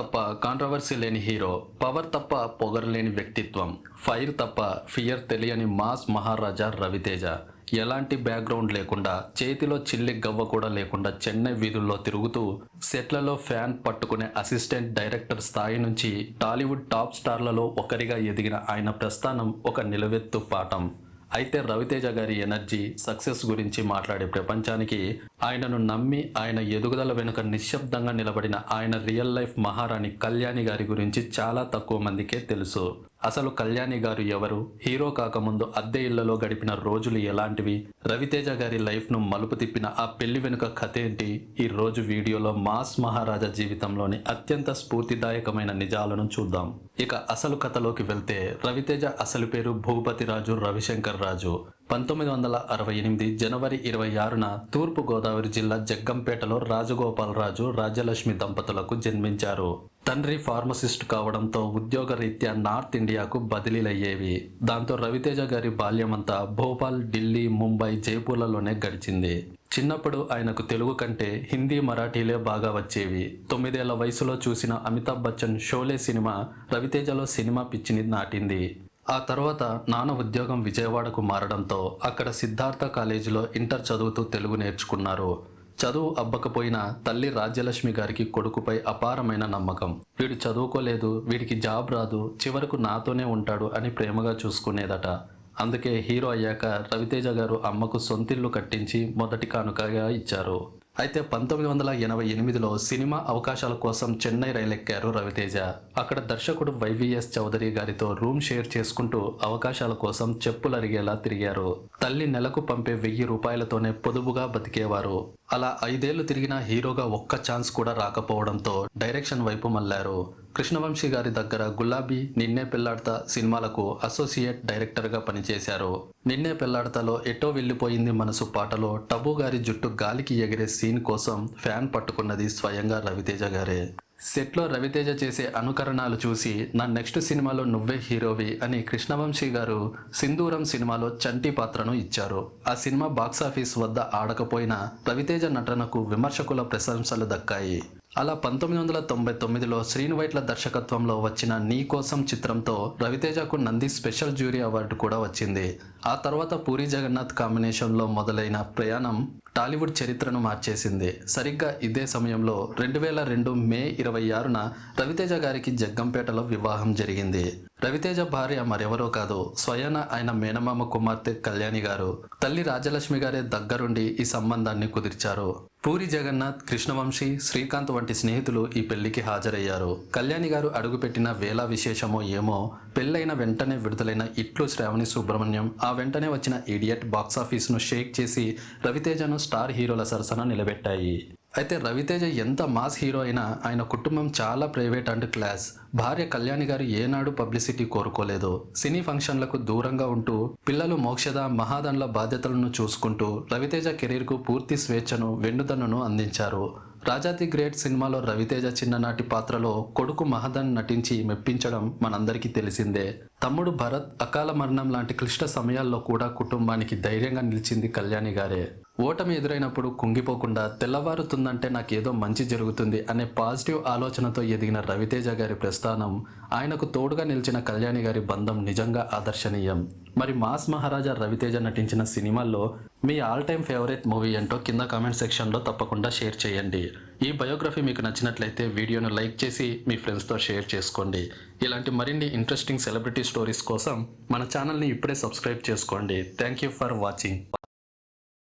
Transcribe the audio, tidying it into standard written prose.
తప్ప కాంట్రవర్సీ లేని hero, power తప్ప పొగరలేని వ్యక్తిత్వం, ఫైర్ తప్ప ఫియర్ తెలియని మాస్ మహారాజా రవితేజ. ఎలాంటి బ్యాక్గ్రౌండ్ లేకుండా, చేతిలో చిల్లి గవ్వ కూడా లేకుండా చెన్నై వీధుల్లో తిరుగుతూ సెట్లలో ఫ్యాన్ పట్టుకునే అసిస్టెంట్ డైరెక్టర్ స్థాయి నుంచి టాలీవుడ్ టాప్ స్టార్లలో ఒకరిగా ఎదిగిన ఆయన ప్రస్థానం ఒక నిలువెత్తు పాఠం. అయితే రవితేజ గారి ఎనర్జీ, సక్సెస్ గురించి మాట్లాడే ప్రపంచానికి ఆయనను నమ్మి ఆయన ఎదుగుదల వెనుక నిశ్శబ్దంగా నిలబడిన ఆయన రియల్ లైఫ్ మహారాణి కళ్యాణి గారి గురించి చాలా తక్కువ మందికే తెలుసు. అసలు కళ్యాణి గారు ఎవరు? హీరో కాకముందు అద్దె ఇళ్లలో గడిపిన రోజులు ఎలాంటివి? రవితేజ గారి లైఫ్ ను మలుపు తిప్పిన ఆ పెళ్లి వెనుక కథ ఏంటి? ఈ రోజు వీడియోలో మాస్ మహారాజా జీవితంలోని అత్యంత స్ఫూర్తిదాయకమైన నిజాలను చూద్దాం. ఇక అసలు కథలోకి వెళ్తే, రవితేజ అసలు పేరు భూపతిరాజు రవిశంకర్ రాజు. 1968 జనవరి 26న తూర్పు గోదావరి జిల్లా జగ్గంపేటలో రాజగోపాలరాజు, రాజ్యలక్ష్మి దంపతులకు జన్మించారు. తండ్రి ఫార్మసిస్ట్ కావడంతో ఉద్యోగరీత్యా నార్త్ ఇండియాకు బదిలీలయ్యేవి. దాంతో రవితేజ గారి బాల్యమంతా భోపాల్, ఢిల్లీ, ముంబై, జైపూర్లలోనే గడిచింది. చిన్నప్పుడు ఆయనకు తెలుగు కంటే హిందీ, మరాఠీలే బాగా వచ్చేవి. 9 ఏళ్ల వయసులో చూసిన అమితాబ్ బచ్చన్ షోలే సినిమా రవితేజలో సినిమా పిచ్చిని నాటింది. ఆ తర్వాత నాన్న ఉద్యోగం విజయవాడకు మారడంతో అక్కడ సిద్ధార్థ కాలేజీలో ఇంటర్ చదువుతూ తెలుగు నేర్చుకున్నారు. చదువు అబ్బకపోయినా తల్లి రాజ్యలక్ష్మి గారికి కొడుకుపై అపారమైన నమ్మకం. వీడు చదువుకోలేదు, వీడికి జాబ్ రాదు, చివరకు నాతోనే ఉంటాడు అని ప్రేమగా చూసుకునేదట. అందుకే హీరో అయ్యాక రవితేజ గారు అమ్మకు సొంతిల్లు కట్టించి మొదటి కానుకగా ఇచ్చారు. అయితే 1988లో సినిమా అవకాశాల కోసం చెన్నై రైలెక్కారు రవితేజ. అక్కడ దర్శకుడు వైవిఎస్ చౌదరి గారితో రూమ్ షేర్ చేసుకుంటూ అవకాశాల కోసం చెప్పులరిగేలా తిరిగారు. తల్లి నెలకు పంపే 1000 రూపాయలతోనే పొదుపుగా బతికేవారు. అలా 5 ఏళ్లు తిరిగినా హీరోగా ఒక్క ఛాన్స్ కూడా రాకపోవడంతో డైరెక్షన్ వైపు మళ్లారు. కృష్ణవంశీ గారి దగ్గర గులాబీ, నిన్నే పెళ్లాడతా సినిమాలకు అసోసియేట్ డైరెక్టర్గా పనిచేశారు. నిన్నే పెళ్లాడతాలో ఎటో వెళ్ళిపోయింది మనసు పాటలో టబు గారి జుట్టు గాలికి ఎగిరే సీన్ కోసం ఫ్యాన్ పట్టుకున్నది స్వయంగా రవితేజ గారే. సెట్లో రవితేజ చేసే అనుకరణాలు చూసి నా నెక్స్ట్ సినిమాలో నువ్వే హీరోవి అని కృష్ణవంశీ గారు సింధూరం సినిమాలో చంటి పాత్రను ఇచ్చారు. ఆ సినిమా బాక్సాఫీస్ వద్ద ఆడకపోయినా రవితేజ నటనకు విమర్శకుల ప్రశంసలు దక్కాయి. అలా 1999లో శ్రీనువైట్ల దర్శకత్వంలో వచ్చిన నీ కోసం చిత్రంతో రవితేజకు నంది స్పెషల్ జ్యూరీ అవార్డు కూడా వచ్చింది. ఆ తర్వాత పూరి జగన్నాథ్ కాంబినేషన్లో మొదలైన ప్రయాణం టాలీవుడ్ చరిత్రను మార్చేసింది. సరిగ్గా ఇదే సమయంలో 2002 మే 26న రవితేజ గారికి జగ్గంపేటలో వివాహం జరిగింది. రవితేజ భార్య మరెవరో కాదు, స్వయాన ఆయన మేనమామ కుమార్తె కళ్యాణి గారు. తల్లి రాజ్యలక్ష్మి గారే దగ్గరుండి ఈ సంబంధాన్ని కుదిర్చారు. పూరి జగన్నాథ్, కృష్ణవంశీ, శ్రీకాంత్ వంటి స్నేహితులు ఈ పెళ్లికి హాజరయ్యారు. కళ్యాణి గారు అడుగుపెట్టిన వేళ విశేషమో ఏమో, పెళ్లైన వెంటనే విడుదలైన ఇట్లు శ్రావణి సుబ్రహ్మణ్యం, ఆ వెంటనే వచ్చిన ఇడియట్ బాక్సాఫీస్ను షేక్ చేసి రవితేజను స్టార్ హీరోల సరసన నిలబెట్టాయి. అయితే రవితేజ ఎంత మాస్ హీరో అయినా ఆయన కుటుంబం చాలా ప్రైవేట్ అండ్ క్లాస్. భార్య కళ్యాణి గారు ఏనాడు పబ్లిసిటీ కోరుకోలేదు. సినీ ఫంక్షన్లకు దూరంగా ఉంటూ పిల్లలు మోక్షద, మహాదన్ల బాధ్యతలను చూసుకుంటూ రవితేజ కెరీర్కు పూర్తి స్వేచ్ఛను, వెన్నుదన్నును అందించారు. రాజాది గ్రేట్ సినిమాలో రవితేజ చిన్ననాటి పాత్రలో కొడుకు మహదన్ నటించి మెప్పించడం మనందరికీ తెలిసిందే. తమ్ముడు భరత్ అకాల మరణం లాంటి క్లిష్ట సమయాల్లో కూడా కుటుంబానికి ధైర్యంగా నిలిచింది కళ్యాణి గారే. ఓటమి ఎదురైనప్పుడు కుంగిపోకుండా తెల్లవారుతుందంటే నాకేదో మంచి జరుగుతుంది అనే పాజిటివ్ ఆలోచనతో ఎదిగిన రవితేజ గారి ప్రస్థానం, ఆయనకు తోడుగా నిలిచిన కళ్యాణి గారి బంధం నిజంగా ఆదర్శనీయం. మరి మాస్ మహారాజా రవితేజ నటించిన సినిమాల్లో me all time favourite movie ఏంటో కింద కామెంట్ సెక్షన్లో తప్పకుండా షేర్ చేయండి. ఈ బయోగ్రఫీ మీకు నచ్చినట్లయితే వీడియోను లైక్ చేసి మీ ఫ్రెండ్స్తో షేర్ చేసుకోండి. ఇలాంటి మరిన్ని ఇంట్రెస్టింగ్ సెలబ్రిటీ స్టోరీస్ కోసం మన ఛానల్ని ఇప్పుడే సబ్స్క్రైబ్ చేసుకోండి. Thank you for watching.